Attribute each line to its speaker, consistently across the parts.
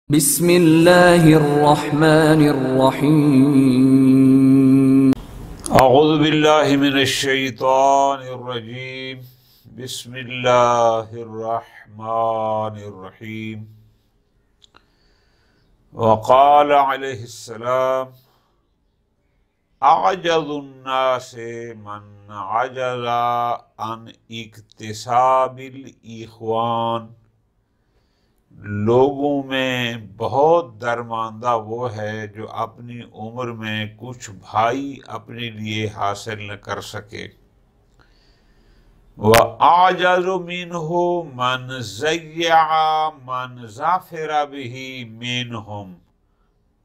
Speaker 1: बिस्मिल्लाहिर्रहमानिर्रहीम।
Speaker 2: अऊज़ु बिल्लाहि मिनश्शैतानिर्रजीम। बिस्मिल्लाहिर्रहमानिर्रहीम। वक़ाल अलैहिस्सलाम अअजज़ुन्नासि मन अजज़ा अन इक्तिसाबिल इख़वान। लोगों में बहुत दरमांदा वो है जो अपनी उम्र में कुछ भाई अपने लिए हासिल न कर सके। व आजज़ु मिन्हु मन ज़य्या मन ज़ाफ़िरा बिही मिनहुम।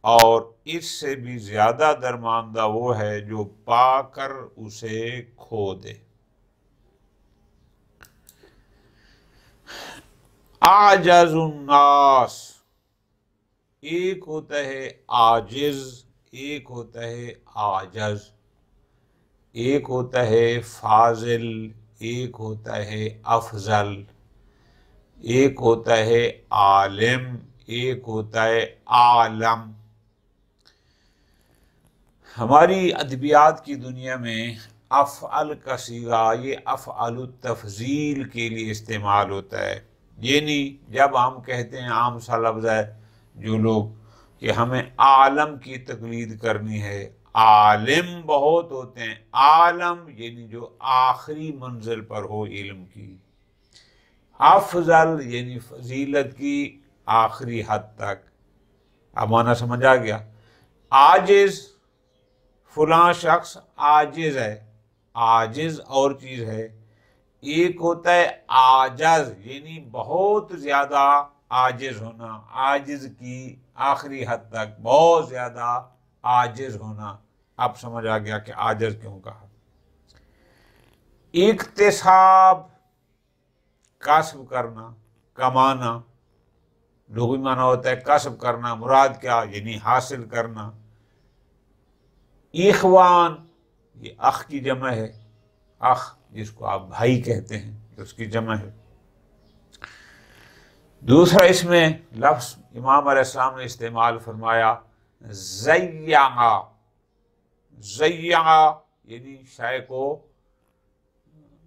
Speaker 2: और इससे भी ज्यादा दरमांदा वो है जो पाकर उसे खो दे। आजज़ुन्नास, एक होता है आजिज, एक होता है आजज, एक होता है फाजिल, एक होता है अफजल, एक होता है आलिम, एक होता है आलम। हमारी अदबियात की दुनिया में अफ़अल का सीगा ये अफ़अल तफ़ज़ील के लिए इस्तेमाल होता है। ये नहीं जब हम कहते हैं आम सा लफ्ज़ है जो लोग कि हमें आलम की तकलीद करनी है। आलिम बहुत होते हैं, आलम यानी जो आखिरी मंजिल पर हो इल्म की। अफजल यानी फजीलत की आखिरी हद तक। अब माना समझ आ गया। आजिज, फलां शख्स आजिज है, आजिज और चीज है। एक होता है आजज यानी बहुत ज्यादा आजिज होना, आजिज की आखिरी हद तक बहुत ज्यादा आजिज होना। अब समझ आ गया कि आजिज क्यों कहा। इक्तिसाब, कसब करना, कमाना। लुग़वी माना होता है कसब करना, मुराद क्या यानी हासिल करना। इख़वान, ये अख की जमा है, अख जिसको आप भाई कहते हैं उसकी जमा है। दूसरा इसमें लफ्ज़ इमाम अलैहिस्सलाम ने इस्तेमाल फरमाया ज़य्या। ज़य्या यानी शय को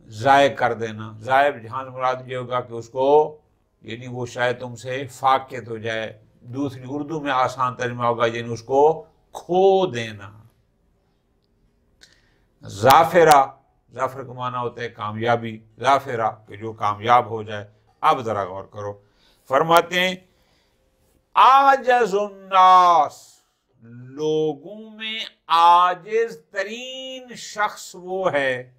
Speaker 2: ज़ाय कर देना। ज़ाय जहाँ मुराद ये होगा कि उसको यानी वो शायद तुमसे फाकित हो जाए। दूसरी उर्दू में आसान तर्जुमा होगा यानी उसको खो देना। ज़ाफ़िरा, ज़फ़र का माना होता है कामयाबी, ज़ाफ़िरा कि जो कामयाब हो जाए। अब जरा गौर करो, फरमाते हैं आजज़ुन्नास, लोगों में आजिज तरीन शख्स वो है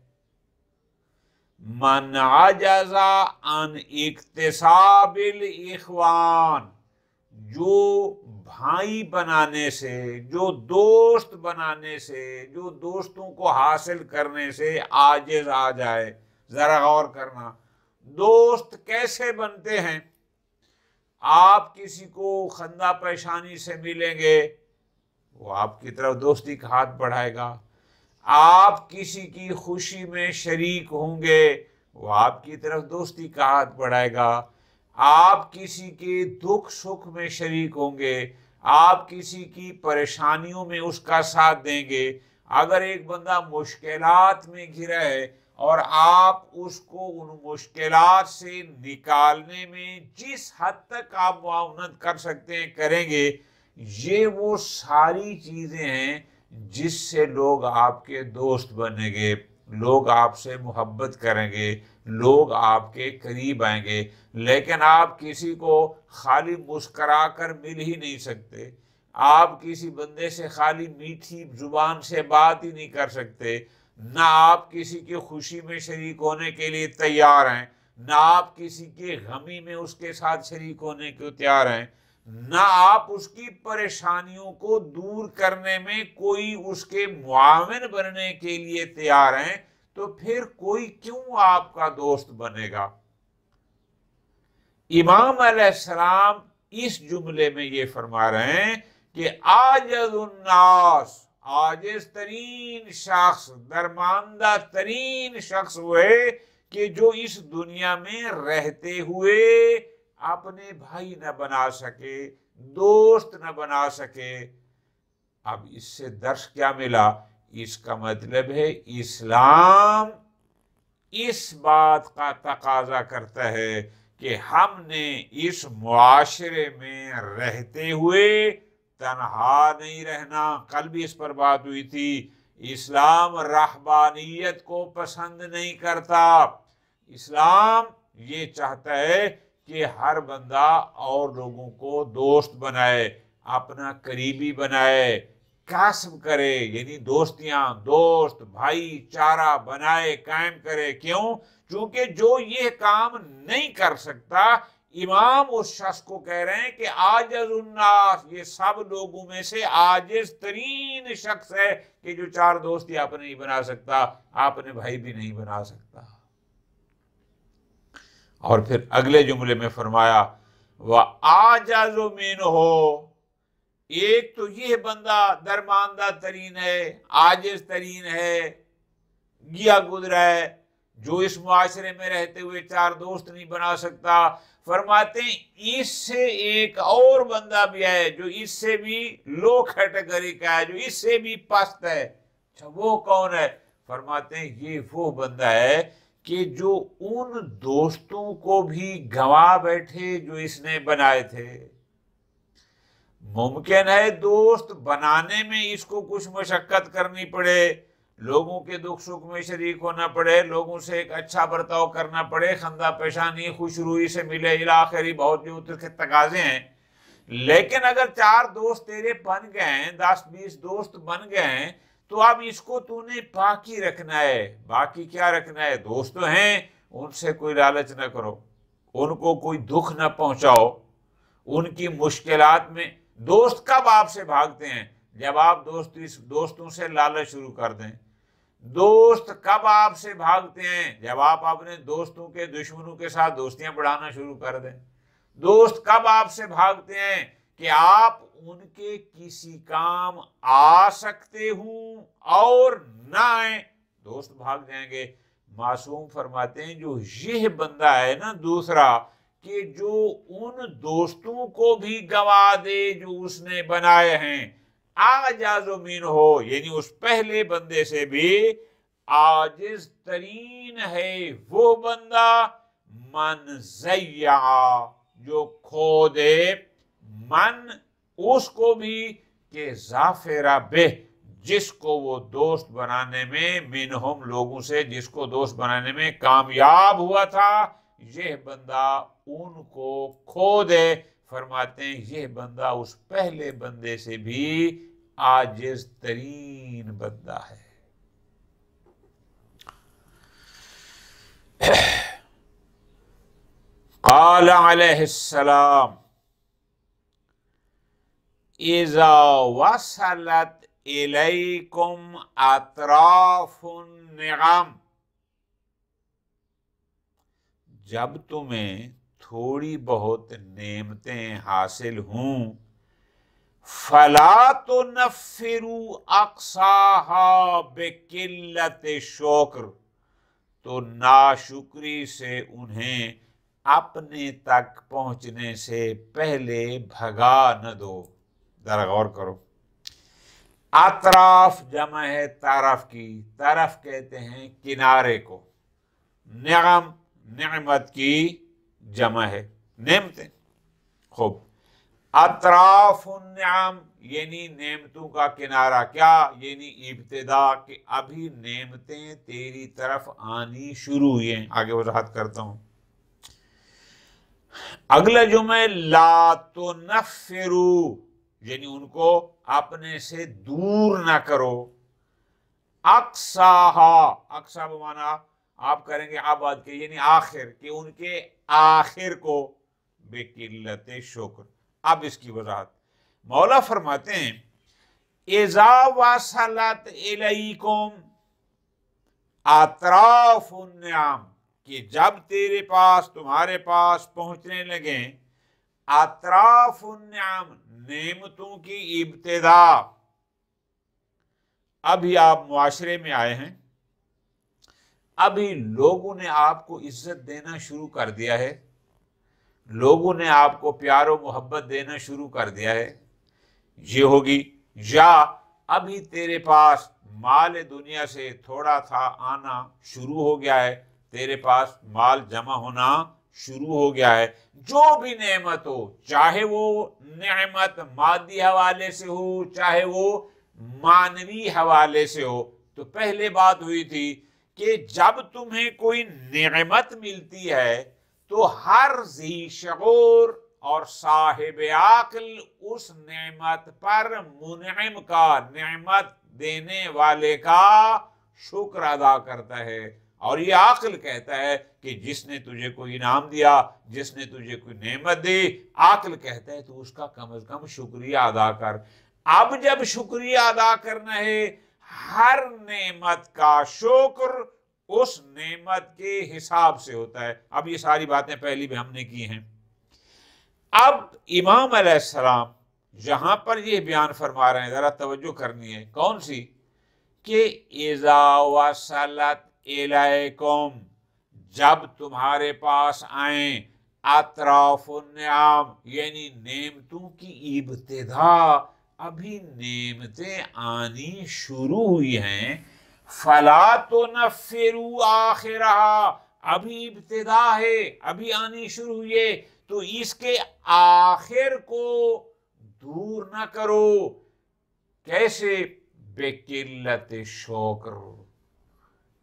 Speaker 2: मन अजज़ा अन इक्तिसाबिल इख़वान, जो भाई बनाने से, जो दोस्त बनाने से, जो दोस्तों को हासिल करने से आजिज आ जाए। जरा गौर करना, दोस्त कैसे बनते हैं। आप किसी को खंदा परेशानी से मिलेंगे, वो आपकी तरफ दोस्ती का हाथ बढ़ाएगा। आप किसी की खुशी में शरीक होंगे, वो आपकी तरफ दोस्ती का हाथ बढ़ाएगा। आप किसी के दुख सुख में शरीक होंगे, आप किसी की परेशानियों में उसका साथ देंगे। अगर एक बंदा मुश्किलात में घिरा है और आप उसको उन मुश्किलात से निकालने में जिस हद तक आप मुआवनत कर सकते हैं करेंगे। ये वो सारी चीजें हैं जिससे लोग आपके दोस्त बनेंगे, लोग आपसे मोहब्बत करेंगे, लोग आपके करीब आएंगे। लेकिन आप किसी को खाली मुस्करा कर मिल ही नहीं सकते। आप किसी बंदे से खाली मीठी जुबान से बात ही नहीं कर सकते। ना आप किसी की खुशी में शरीक होने के लिए तैयार हैं, ना आप किसी के गमी में उसके साथ शरीक होने को तैयार हैं, ना आप उसकी परेशानियों को दूर करने में कोई उसके मुआविन बनने के लिए तैयार हैं। तो फिर कोई क्यों आपका दोस्त बनेगा। इमाम अलैहिस्सलाम इस जुमले में ये फरमा रहे हैं कि आजज़ुन्नास, आजिज़ तरीन शख्स, दरमांदा तरीन शख्स हुए कि जो इस दुनिया में रहते हुए अपने भाई न बना सके, दोस्त न बना सके। अब इससे दर्श क्या मिला? इसका मतलब है इस्लाम इस बात का तकाजा करता है कि हमने इस मुआशरे में रहते हुए तन्हा नहीं रहना। कल भी इस पर बात हुई थी। इस्लाम रहबानियत को पसंद नहीं करता। इस्लाम ये चाहता है कि हर बंदा और लोगों को दोस्त बनाए, अपना करीबी बनाए, कास्म करे, यानी दोस्तियां, दोस्त भाईचारा बनाए, कायम करे। क्यों? क्योंकि जो ये काम नहीं कर सकता, इमाम उस शख्स को कह रहे हैं कि आजिज़ उन्नास, ये सब लोगों में से आजिज़ तरीन शख्स है कि जो चार दोस्ती आपने नहीं बना सकता, आपने भाई भी नहीं बना सकता। और फिर अगले जुमले में फरमाया वह आजाज़ो मिन्हो, एक तो ये बंदा दरमानदा तरीन है, आजिज तरीन है, गिया गुजरा है, जो इस मुआशरे में रहते हुए चार दोस्त नहीं बना सकता। फरमाते हैं इससे एक और बंदा भी है जो इससे भी लो कैटेगरी का है, जो इससे भी पस्त है। अच्छा, वो कौन है? फरमाते हैं ये वो बंदा है कि जो उन दोस्तों को भी गंवा बैठे जो इसने बनाए थे। मुमकिन है दोस्त बनाने में इसको कुछ मशक्कत करनी पड़े, लोगों के दुख सुख में शरीक होना पड़े, लोगों से एक अच्छा बर्ताव करना पड़े, खंदा पेशानी खुशरूई से मिले, इला आखिरी बहुत जो उसके तकाजे हैं। लेकिन अगर चार दोस्त तेरे बन गए, 10-20 दोस्त बन गए, तो अब इसको तूने बाकी रखना है। बाकी क्या रखना है? दोस्त तो हैं, उनसे कोई लालच न करो, उनको कोई दुख न पहुंचाओ, उनकी मुश्किलात में। दोस्त कब आपसे भागते हैं? जब आप दोस्तों से लालच शुरू कर दें। दोस्त कब आपसे भागते हैं? जब आप अपने दोस्तों के दुश्मनों के साथ दोस्तियां बढ़ाना शुरू कर दें। दोस्त कब आपसे भागते हैं? कि आप उनके किसी काम आ सकते हूं और ना आए, दोस्त भाग जाएंगे। मासूम फरमाते हैं जो यह बंदा है ना दूसरा, कि जो उन दोस्तों को भी गवा दे जो उसने बनाए हैं, आजाज़ो मिन्हो, यानी उस पहले बंदे से भी आजिज तरीन है वो बंदा, मन ज़य्या, जो खो दे, मन उसको भी, के ज़ाफ़िरा बिह, जिसको वो दोस्त बनाने में, मिनहुम लोगों से जिसको दोस्त बनाने में कामयाब हुआ था, यह बंदा उनको खो दे। फरमाते हैं यह बंदा उस पहले बंदे से भी आजिज तरीन बंदा है। क़ाल अलैहिस्सलाम इज़ा वसलत इलैकुम अतराफुन निअम, जब तुम्हें थोड़ी बहुत नेमतें हासिल हों, फला तो नफ़िरू अक्साहा बेकिल्लत शुक्र, तो नाशुक्री से उन्हें अपने तक पहुंचने से पहले भगा न दो। जरा गौर करो, अतराफ जमा है तरफ की, तरफ कहते हैं किनारे को, निअम नेमत की जमा है, नेमतें। खूब, अतराफुन निअम यानी नेमतों का किनारा। क्या? यानी इब्तिदा के अभी नेमतें तेरी तरफ आनी शुरू हुई हैं। आगे वजाहत करता हूं। अगला जुमे ला तो नफ़िरू, यानी उनको अपने से दूर ना करो। अक्साहा, अक्सा बमाना आप करेंगे आबाद के, यानी आखिर के, उनके आखिर को, बेकिल्लत शुक्र। अब इसकी वजाहत मौला फरमाते हैं इज़ा वसलत इलैकुम अतराफुन निअम, कि जब तेरे पास, तुम्हारे पास पहुंचने लगे, अतराफुन निअम, नेमतों की इब्तिदा। अभी आप मुआशरे में आए हैं, अभी लोगों ने आपको इज्जत देना शुरू कर दिया है, लोगों ने आपको प्यार और मोहब्बत देना शुरू कर दिया है, ये होगी। या अभी तेरे पास माल दुनिया से थोड़ा था आना शुरू हो गया है, तेरे पास माल जमा होना शुरू हो गया है। जो भी नेमत हो, चाहे वो नेमत मादी हवाले से हो, चाहे वो मानवी हवाले से हो। तो पहले बात हुई थी कि जब तुम्हें कोई नेमत मिलती है तो हर ज़ी शऊर और साहिब आकल उस नेमत पर मुनइम का, नेमत देने वाले का शुक्र अदा करता है। और ये आकल कहता है कि जिसने तुझे कोई इनाम दिया, जिसने तुझे कोई नेमत दी, आकल कहता है तो उसका कम से कम शुक्रिया अदा कर। अब जब शुक्रिया अदा करना है, हर नेमत का शुक्र उस नेमत के हिसाब से होता है। अब ये सारी बातें पहली भी हमने की हैं। अब इमाम अलैहिस्सलाम जहां पर ये बयान फरमा रहे हैं, जरा तवज्जो करनी है, कौन सी, कि इज़ा वसलत इलैकुम, जब तुम्हारे पास आए, अतराफुन्निआम यानी नेमतों की इब्तिदा, अभी नेमतें आनी शुरू हुई हैं, फला तो नफिरू आखिरा, अभी इब्तिदा है, अभी आनी शुरू हुई है, तो इसके आखिर को दूर न करो। कैसे? बेकिल्लत शोकर,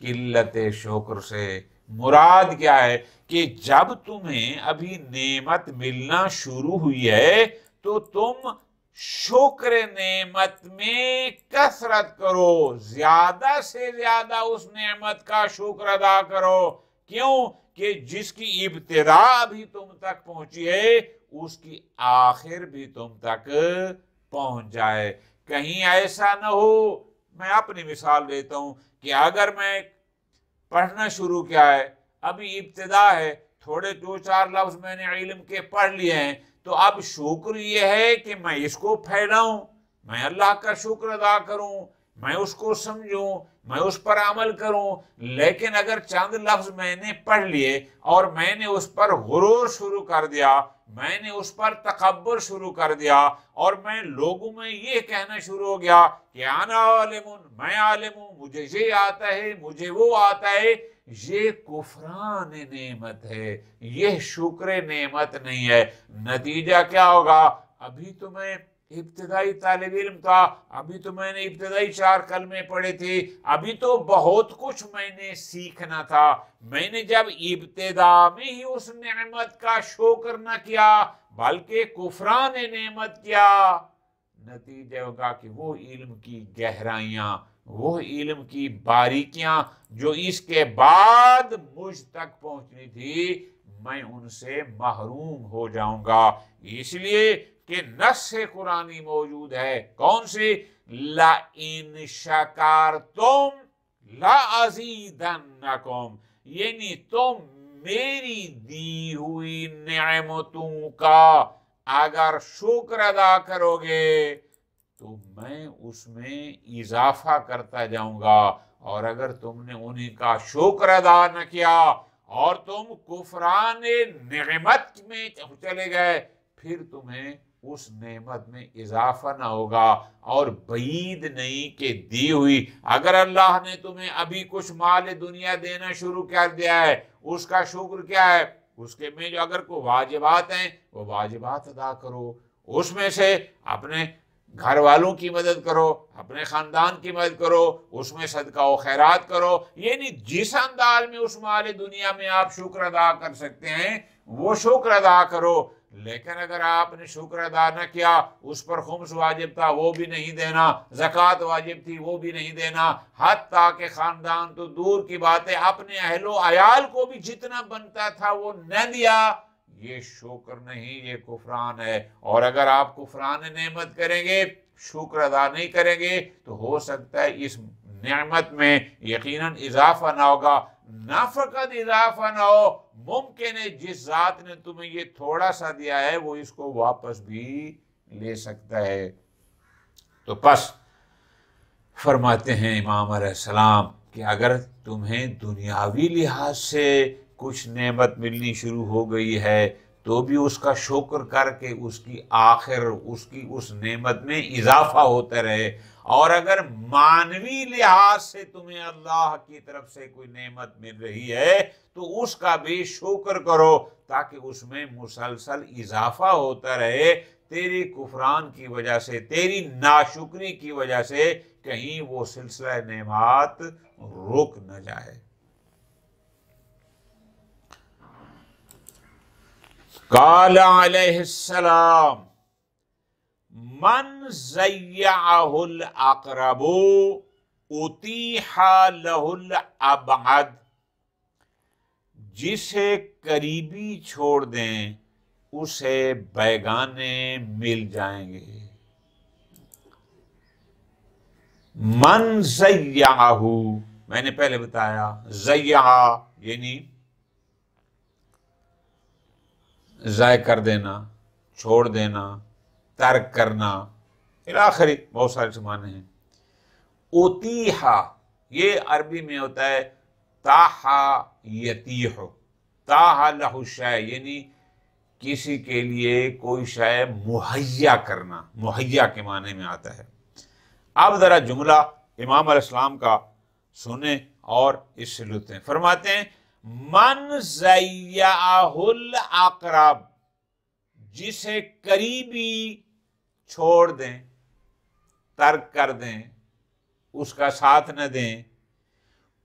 Speaker 2: किल्लत शोकर से मुराद क्या है कि जब तुम्हें अभी नेमत मिलना शुरू हुई है तो तुम शुक्र नेमत में कसरत करो, ज्यादा से ज्यादा उस नेमत का शुक्र अदा करो। क्यों? कि जिसकी इब्तिदा अभी तुम तक पहुंची है, उसकी आखिर भी तुम तक पहुंच जाए। कहीं ऐसा न हो, मैं अपनी मिसाल देता हूं कि अगर मैं पढ़ना शुरू किया है, अभी इब्तिदा है, थोड़े 2-4 लफ्ज मैंने इल्म के पढ़ लिए हैं, तो अब शुक्र ये है कि मैं इसको फैलाऊं, मैं अल्लाह का शुक्र अदा करूं, मैं उसको समझूं, मैं उस पर अमल करूं। लेकिन अगर चंद लफ्ज मैंने पढ़ लिए और मैंने उस पर गुरूर शुरू कर दिया, मैंने उस पर तकब्बुर शुरू कर दिया और मैं लोगों में ये कहना शुरू हो गया कि आना आलिमुन, मैं आलिम हूं, मुझे ये आता है, मुझे वो आता है, ये कुफरान नेमत है, ये शुक्र नेमत नहीं है। नतीजा क्या होगा? अभी तो मैं इब्तिदाई तालिब इल्म था, अभी तो मैंने इब्तिदाई 4 कलमे पढ़े थे, अभी तो बहुत कुछ मैंने सीखना था। मैंने जब इब्तिदा में ही उस नेमत का शुक्र न किया बल्कि कुफरान नेमत किया, नतीजा होगा कि वो इल्म की गहराइयां, वो इल्म की बारीकियां जो इसके बाद मुझ तक पहुंचनी थी, मैं उनसे महरूम हो जाऊंगा। इसलिए कि नस्स कुरानी मौजूद है, कौन सी? ला इन शकारतुम ला अज़ीदन्नकुम, यानी तुम मेरी दी हुई नेमतों का अगर शुक्र अदा करोगे तो मैं उसमें इजाफा करता जाऊंगा, और अगर तुमने उन्हीं का शुक्र अदा न किया और तुम कुफरान नेमत में चले गए, फिर तुम्हें उस नेमत में इजाफा ना होगा। और बईद नहीं कि दी हुई, अगर अल्लाह ने तुम्हें अभी कुछ माल दुनिया देना शुरू कर दिया है, उसका शुक्र क्या है? उसके में जो अगर कोई वाजिबात हैं वो वाजिबात अदा करो, उसमें से अपने घर वालों की मदद करो, अपने खानदान की मदद करो, उसमें सदका व खैरात करो। यानी जिस अंदाज में उस माल दुनिया में आप शुक्र अदा कर सकते हैं वो शुक्र अदा करो। लेकिन अगर आपने शुक्र अदा न किया, उस पर खुम्स वाजिब था वो भी नहीं देना, ज़कात वाजिब थी वो भी नहीं देना, हत्ता के खानदान तो दूर की बात है, अपने अहलो अयाल को भी जितना बनता था वो न दिया, ये शुक्र नहीं, ये कुफरान है। और अगर आप कुफरान नेमत करेंगे, शुक्र अदा नहीं करेंगे, तो हो सकता है इस नेमत में यकीनन इजाफा ना होगा, ना फकत इजाफा ना हो, मुमकिन है जिस जात ने तुम्हें ये थोड़ा सा दिया है वो इसको वापस भी ले सकता है। तो बस फरमाते हैं इमाम अलैहिस्सलाम कि अगर तुम्हें दुनियावी लिहाज से कुछ नेमत मिलनी शुरू हो गई है तो भी उसका शुक्र करके उसकी आखिर उसकी उस नेमत में इजाफा होता रहे। और अगर मानवी लिहाज से तुम्हें अल्लाह की तरफ से कोई नेमत मिल रही है तो उसका भी शुक्र करो, ताकि उसमें मुसलसल इजाफा होता रहे। तेरी कुफरान की वजह से, तेरी नाशुक्री की वजह से कहीं वो सिलसिला नेमात रुक न जाए। काल अलैहिस्सलाम मन ज़य्यअहुल अक़रबु उतीहा लहुल अबअद, जिसे करीबी छोड़ दें उसे बैगाने मिल जाएंगे। मन ज़य्यअहु, मैंने पहले बताया ज़य्या यानी ज़ाय कर देना, छोड़ देना, तर्क करना, फिर आखिरी बहुत सारे माने हैं। उतीहा ये अरबी में होता है ताहा यतीहो, ताहा लहु शै यानी किसी के लिए कोई शय मुहैया करना, मुहैया के माने में आता है। अब जरा जुमला इमाम अलैहिस्सलाम का सुने और इससे लुत्फ लें। फरमाते हैं मन ज़य्यअहुल अक़रब, जिसे करीबी छोड़ दें, तर्क कर दें, उसका साथ न दें।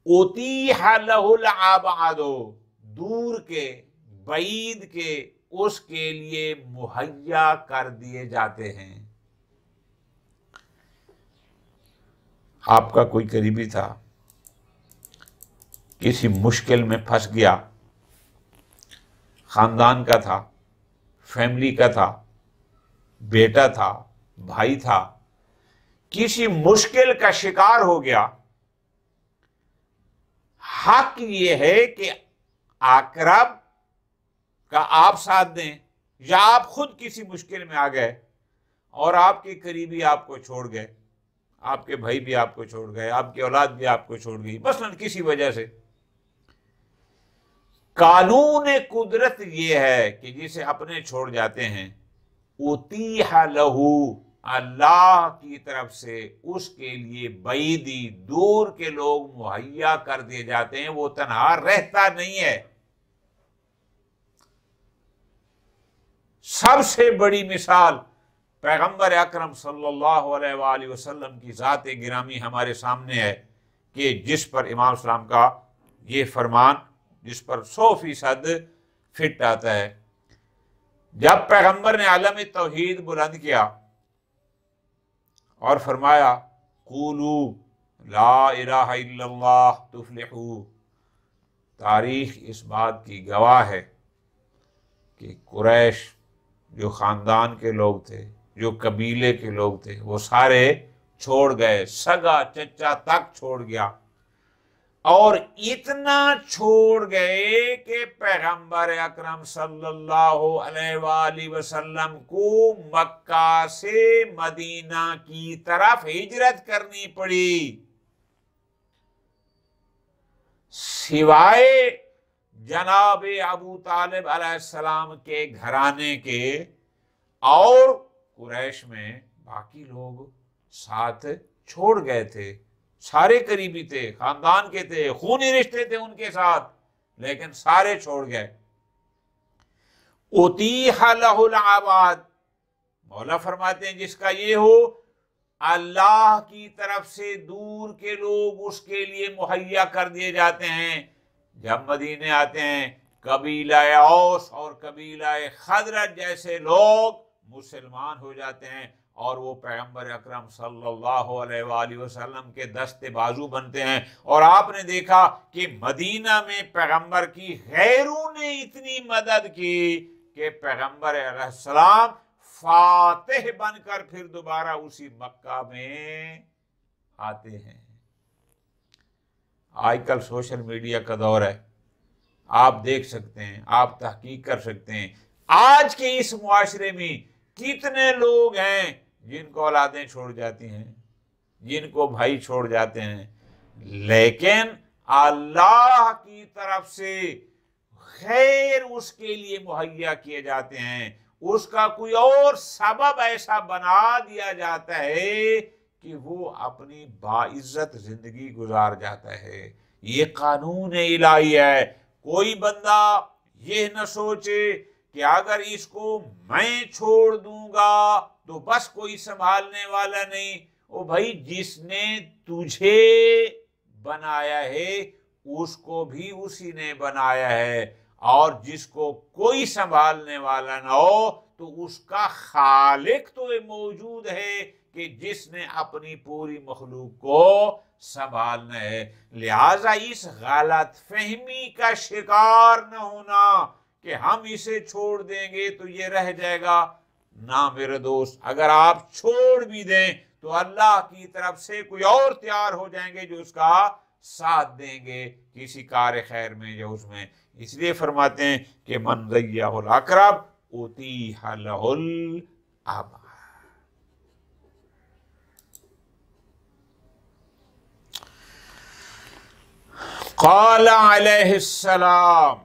Speaker 2: उतीहा लहुल अबअदो, दूर के, बईद के उसके लिए मुहैया कर दिए जाते हैं। आपका कोई करीबी था, किसी मुश्किल में फंस गया, खानदान का था, फैमिली का था, बेटा था, भाई था, किसी मुश्किल का शिकार हो गया। हक ये है कि आकरब का आप साथ दें, या आप खुद किसी मुश्किल में आ गए और आपके करीबी आपको छोड़ गए, आपके भाई भी आपको छोड़ गए, आपकी औलाद भी आपको छोड़ गई, मसलन किसी वजह से। कानून कुदरत ये है कि जिसे अपने छोड़ जाते हैं, उतीहा लहू, अल्लाह की तरफ से उसके लिए बैदी, दूर के लोग मुहैया कर दिए जाते हैं, वो तन्हा रहता नहीं है। सबसे बड़ी मिसाल पैगंबर अकरम सल्लल्लाहु अलैहि वसल्लम की ज़ात गिरामी हमारे सामने है कि जिस पर इमाम सलाम का ये फरमान, जिस पर 100% फिट आता है। जब पैगंबर ने आलम तौहीद बुलंद किया और फरमाया कूलू ला इलाहा इल्लल्लाह तुफ्लिहू, तारीख इस बात की गवाह है कि कुरैश जो ख़ानदान के लोग थे, जो कबीले के लोग थे, वो सारे छोड़ गए, सगा चचा तक छोड़ गया। और इतना छोड़ गए कि पैगंबर अकरम सल्लल्लाहु अलैहि वसल्लम को मक्का से मदीना की तरफ हिजरत करनी पड़ी। सिवाय जनाब अबू तालिब अलैहिस्सलाम के घराने के और कुरैश में बाकी लोग साथ छोड़ गए थे। सारे करीबी थे, खानदान के थे, खूनी रिश्ते थे उनके साथ, लेकिन सारे छोड़ गए। उतीहा लहुल अबाद, मौला फरमाते हैं जिसका ये हो, अल्लाह की तरफ से दूर के लोग उसके लिए मुहैया कर दिए जाते हैं। जब मदीने आते हैं, कबीला औस और कबीला खदरज जैसे लोग मुसलमान हो जाते हैं और वो पैगंबर अकरम सल्लल्लाहु अलैहि वसल्लम के दस्ते बाजू बनते हैं। और आपने देखा कि मदीना में पैगंबर की गैरों ने इतनी मदद की कि पैगंबर अलैहिस्सलाम फातिह बनकर फिर दोबारा उसी मक्का में आते हैं। आजकल सोशल मीडिया का दौर है, आप देख सकते हैं, आप तहकीक कर सकते हैं, आज के इस मुआशरे में कितने लोग हैं जिनको औलादें छोड़ जाती हैं, जिनको भाई छोड़ जाते हैं, लेकिन अल्लाह की तरफ से खैर उसके लिए मुहैया किए जाते हैं, उसका कोई और सबब ऐसा बना दिया जाता है कि वो अपनी बाइज्जत जिंदगी गुजार जाता है। ये कानून इलाही है। कोई बंदा ये न सोचे कि अगर इसको मैं छोड़ दूंगा तो बस कोई संभालने वाला नहीं। ओ भाई, जिसने तुझे बनाया है उसको भी उसी ने बनाया है, और जिसको कोई संभालने वाला ना हो तो उसका खालिक तो ये मौजूद है कि जिसने अपनी पूरी मखलूक को संभालना है। लिहाजा इस गलत फहमी का शिकार न होना कि हम इसे छोड़ देंगे तो ये रह जाएगा। ना मेरे दोस्त, अगर आप छोड़ भी दें तो अल्लाह की तरफ से कोई और तैयार हो जाएंगे जो उसका साथ देंगे किसी कार्य खैर में या उसमें। इसलिए फरमाते हैं कि मन ज़य्यहुल अक़रब उतीहा लहुल अबा। क़ाल अलैहिस्सलाम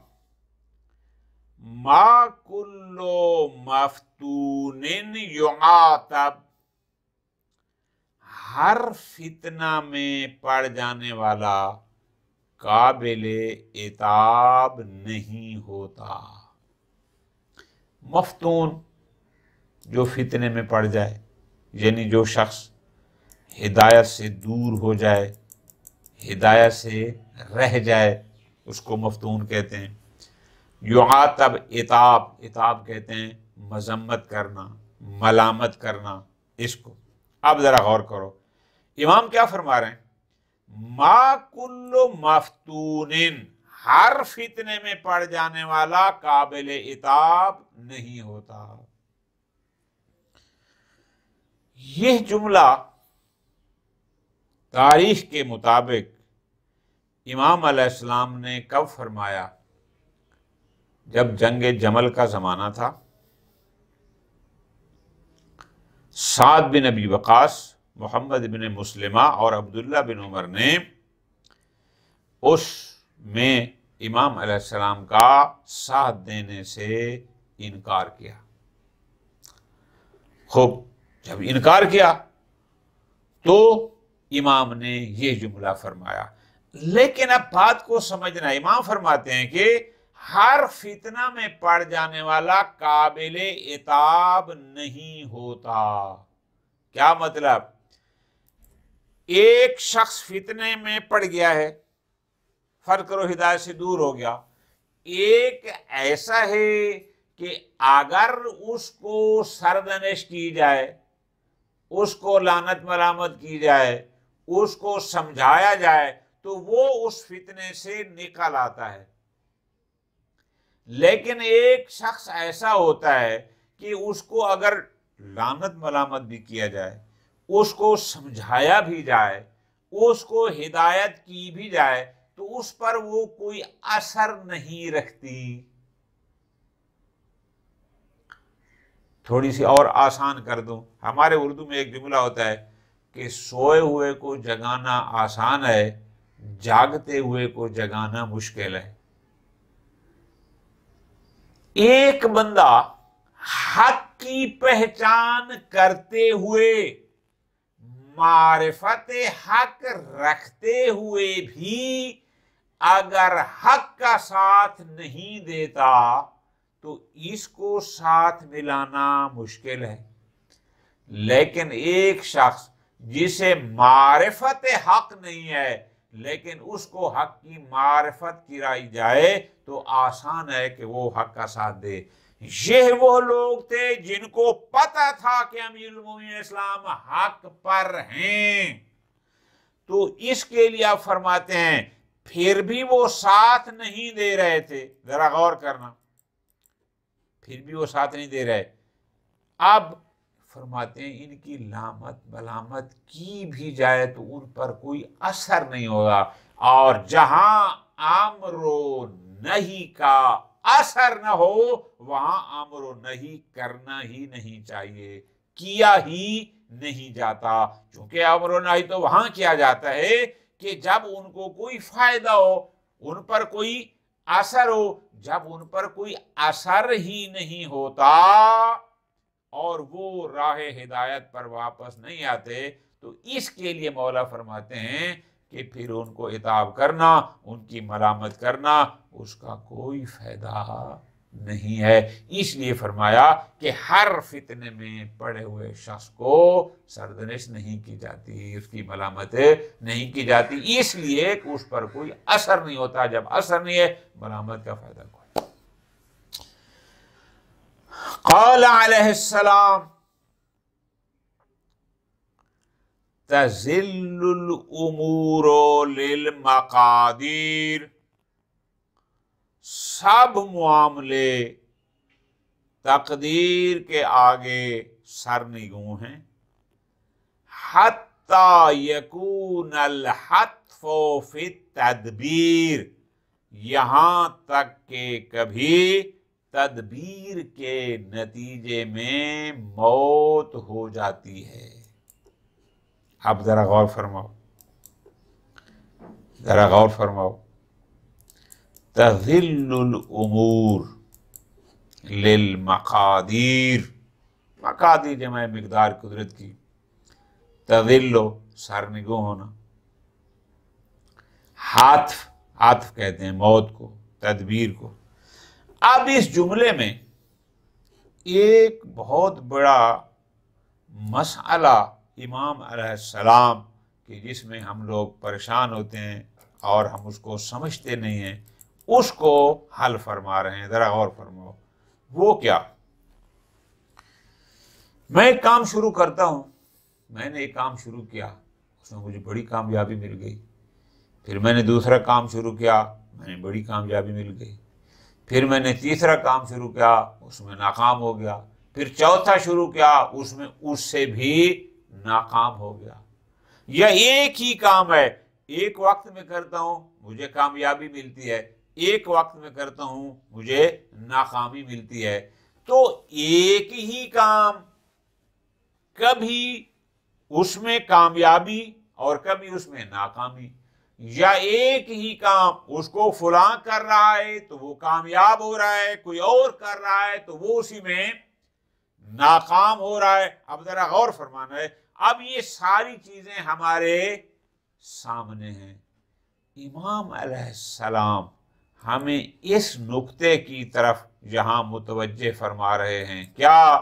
Speaker 2: मा कुल्लु मफ्तूनिन युआतब, हर फितना में पड़ जाने वाला काबिले इताब नहीं होता। मफ्तून जो फितने में पड़ जाए, यानी जो शख्स हिदायत से दूर हो जाए, हिदायत से रह जाए, उसको मफ्तून कहते हैं। युआतब, इताब, इताब कहते हैं मजम्मत करना, मलामत करना इसको। अब जरा गौर करो, इमाम क्या फरमा रहे हैं? मा कुल्लु मफ्तूनिन, हर फितने में पड़ जाने वाला काबिले इताब नहीं होता। यह जुमला तारीख के मुताबिक इमाम अलैहिस्सलाम ने कब फरमाया? जब जंग जमल का ज़माना था। साद बिन अबी वक़ास, मोहम्मद बिन मुस्लिमा और अब्दुल्ला बिन उमर ने उसमें इमाम अलैहिस्सलाम का साथ देने से इनकार किया। खूब, जब इनकार किया तो इमाम ने यह जुमला फरमाया। लेकिन अब बात को समझना, इमाम फरमाते हैं कि हर फितना में पड़ जाने वाला काबिले इताब नहीं होता। क्या मतलब? एक शख्स फितने में पड़ गया है, फर्ज करो हिदायत से दूर हो गया। एक ऐसा है कि अगर उसको सरदनिश की जाए, उसको लानत मलामत की जाए, उसको समझाया जाए तो वो उस फितने से निकल आता है। लेकिन एक शख्स ऐसा होता है कि उसको अगर लानत मलामत भी किया जाए, उसको समझाया भी जाए, उसको हिदायत की भी जाए तो उस पर वो कोई असर नहीं रखती। थोड़ी सी और आसान कर दूं, हमारे उर्दू में एक जुमला होता है कि सोए हुए को जगाना आसान है, जागते हुए को जगाना मुश्किल है। एक बंदा हक की पहचान करते हुए, मारिफत हक रखते हुए भी अगर हक का साथ नहीं देता तो इसको साथ मिलाना मुश्किल है। लेकिन एक शख्स जिसे मारिफत हक नहीं है लेकिन उसको हक की मारिफत किराई जाए तो आसान है कि वो हक का साथ दे। ये वो लोग थे जिनको पता था कि अमीरुल मोमिनीन इस्लाम हक पर हैं, तो इसके लिए आप फरमाते हैं फिर भी वो साथ नहीं दे रहे थे। जरा गौर करना, फिर भी वो साथ नहीं दे रहे। अब फरमाते हैं इनकी लामत मलामत की भी जाए तो उन पर कोई असर नहीं होगा, और जहां आमरो नहीं का असर न हो वहां आमरो नहीं करना ही नहीं चाहिए, किया ही नहीं जाता। क्योंकि आमरो नहीं तो वहां किया जाता है कि जब उनको कोई फायदा हो, उन पर कोई असर हो, जब उन पर कोई असर ही नहीं होता और वो राह हिदायत पर वापस नहीं आते, तो इसके लिए मौला फरमाते हैं कि फिर उनको इताब करना, उनकी मलामत करना, उसका कोई फायदा नहीं है। इसलिए फरमाया कि हर फितने में पड़े हुए शख्स को सरदनिश नहीं की जाती, उसकी मलामत नहीं की जाती, इसलिए कि उस पर कोई असर नहीं होता। जब असर नहीं है, मलामत का फायदा कोई। क़ाल अलैहिस्सलाम तज़िल्लुल उमूरो लिल मक़ादीर, सब मामले तकदीर के आगे सरनिगू हैं। हत्ता यकूनल हत्फ़ो फ़ित तदबीर, यहाँ तक के कभी तदबीर के नतीजे में मौत हो जाती है। अब जरा गौर फरमाओ, जरा गौर फरमाओ। तज़िल्लुल उमूर लिल मक़ादीर, मक़ादीर जमा मिक़दार कुदरत की, तज़िल्लो सरनिगो होना, हात्फ, हात्फ कहते हैं मौत को, तदबीर को। अब इस जुमले में एक बहुत बड़ा मसला इमाम अलैहिस्सलाम कि जिसमें हम लोग परेशान होते हैं और हम उसको समझते नहीं हैं, उसको हल फरमा रहे हैं। जरा गौर फरमाओ, वो क्या? मैं एक काम शुरू करता हूं, मैंने एक काम शुरू किया, उसमें मुझे बड़ी कामयाबी मिल गई। फिर मैंने दूसरा काम शुरू किया, मैंने बड़ी कामयाबी मिल गई। फिर मैंने तीसरा काम शुरू किया, उसमें नाकाम हो गया। फिर चौथा शुरू किया, उसमें उससे भी नाकाम हो गया। या एक ही काम है, एक वक्त में करता हूं मुझे कामयाबी मिलती है, एक वक्त में करता हूं मुझे नाकामी मिलती है। तो एक ही काम, कभी उसमें कामयाबी और कभी उसमें नाकामी, या एक ही काम उसको फलां कर रहा है तो वो कामयाब हो रहा है, कोई और कर रहा है तो वो उसी में नाकाम हो रहा है। अब जरा गौर फरमाना है, अब ये सारी चीजें हमारे सामने हैं। इमाम अलैहिस्सलाम हमें इस नुक्ते की तरफ यहां मुतवज्जे फरमा रहे हैं, क्या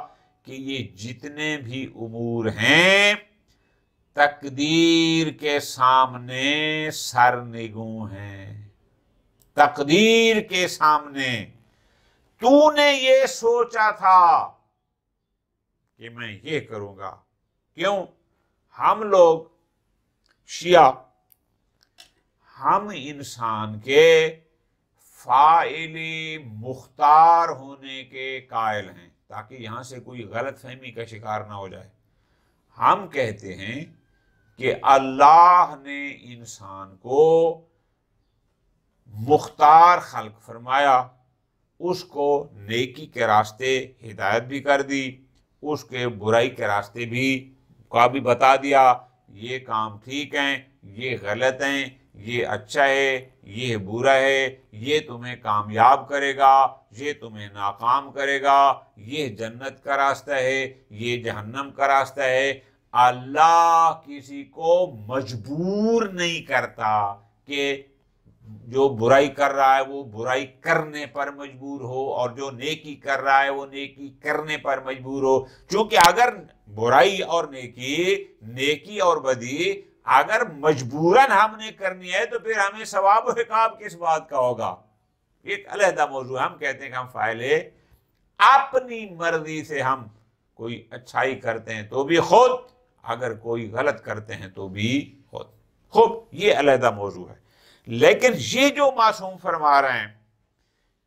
Speaker 2: कि ये जितने भी उमूर हैं तकदीर के सामने सरनिगू हैं। तकदीर के सामने तूने ये सोचा था कि मैं ये करूंगा। क्यों? हम लोग शिया, हम इंसान के फाइली मुख्तार होने के कायल हैं, ताकि यहां से कोई गलत फहमी का शिकार ना हो जाए। हम कहते हैं कि अल्लाह ने इंसान को मुख्तार खल्क फरमाया, उसको नेकी के रास्ते हिदायत भी कर दी, उसके बुराई के रास्ते भी का भी बता दिया, ये काम ठीक हैं, ये गलत हैं, ये अच्छा है, ये बुरा है, ये तुम्हें कामयाब करेगा, ये तुम्हें नाकाम करेगा, ये जन्नत का रास्ता है, ये जहन्नम का रास्ता है। अल्लाह किसी को मजबूर नहीं करता कि जो बुराई कर रहा है वो बुराई करने पर मजबूर हो और जो नेकी कर रहा है वो नेकी करने पर मजबूर हो। क्योंकि अगर बुराई और नेकी, नेकी और बदी अगर मजबूरन हमने करनी है तो फिर हमें सवाब और इकाब किस बात का होगा, एक अलहदा मौजू। हम कहते हैं कि हम फायले अपनी मर्जी से हम कोई अच्छाई करते हैं तो भी खुद, अगर कोई गलत करते हैं तो भी खुद। खूब, ये अलहदा मौजू है। लेकिन ये जो मासूम फरमा रहे हैं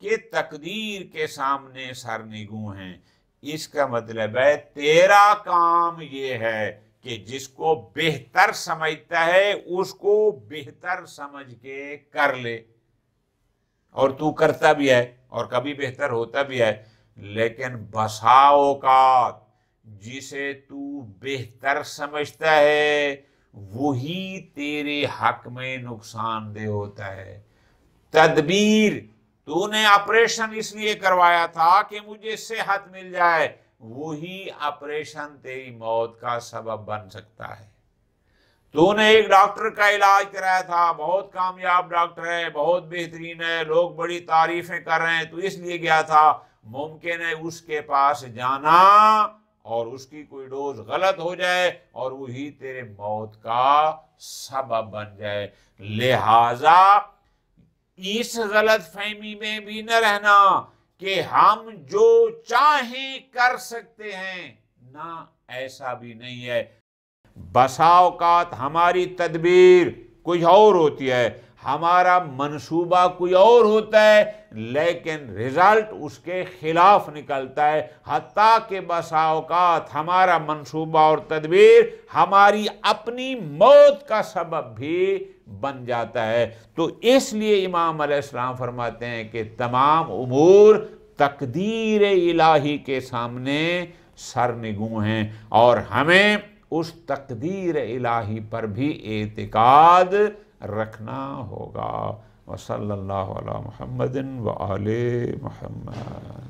Speaker 2: कि तकदीर के सामने सरनिगू हैं, इसका मतलब है तेरा काम ये है कि जिसको बेहतर समझता है उसको बेहतर समझ के कर ले, और तू करता भी है और कभी बेहतर होता भी है। लेकिन बसा औकात जिसे तू बेहतर समझता है वही तेरे हक में नुकसानदेह होता है। तदबीर तूने ऑपरेशन इसलिए करवाया था कि मुझे सेहत मिल जाए, वही ऑपरेशन तेरी मौत का सबब बन सकता है। तूने एक डॉक्टर का इलाज कराया था, बहुत कामयाब डॉक्टर है, बहुत बेहतरीन है, लोग बड़ी तारीफें कर रहे हैं, तू इसलिए गया था, मुमकिन है उसके पास जाना और उसकी कोई डोज गलत हो जाए और वही तेरे मौत का सबब बन जाए। लिहाजा इस गलत फहमी में भी न रहना कि हम जो चाहें कर सकते हैं, ना, ऐसा भी नहीं है। बसा औकात हमारी तदबीर कुछ और होती है, हमारा मंसूबा कोई और होता है, लेकिन रिजल्ट उसके खिलाफ निकलता है। हत्ता के बसा औकात हमारा मंसूबा और तदबीर हमारी अपनी मौत का सबब भी बन जाता है। तो इसलिए इमाम अलैहिस्सलाम फरमाते हैं कि तमाम उमूर तकदीर इलाही के सामने सरनिगू हैं और हमें उस तकदीर इलाही पर भी एतिकाद रखना होगा। वसल्लल्लाहु अला मुहम्मदिन व आले मुहम्मद।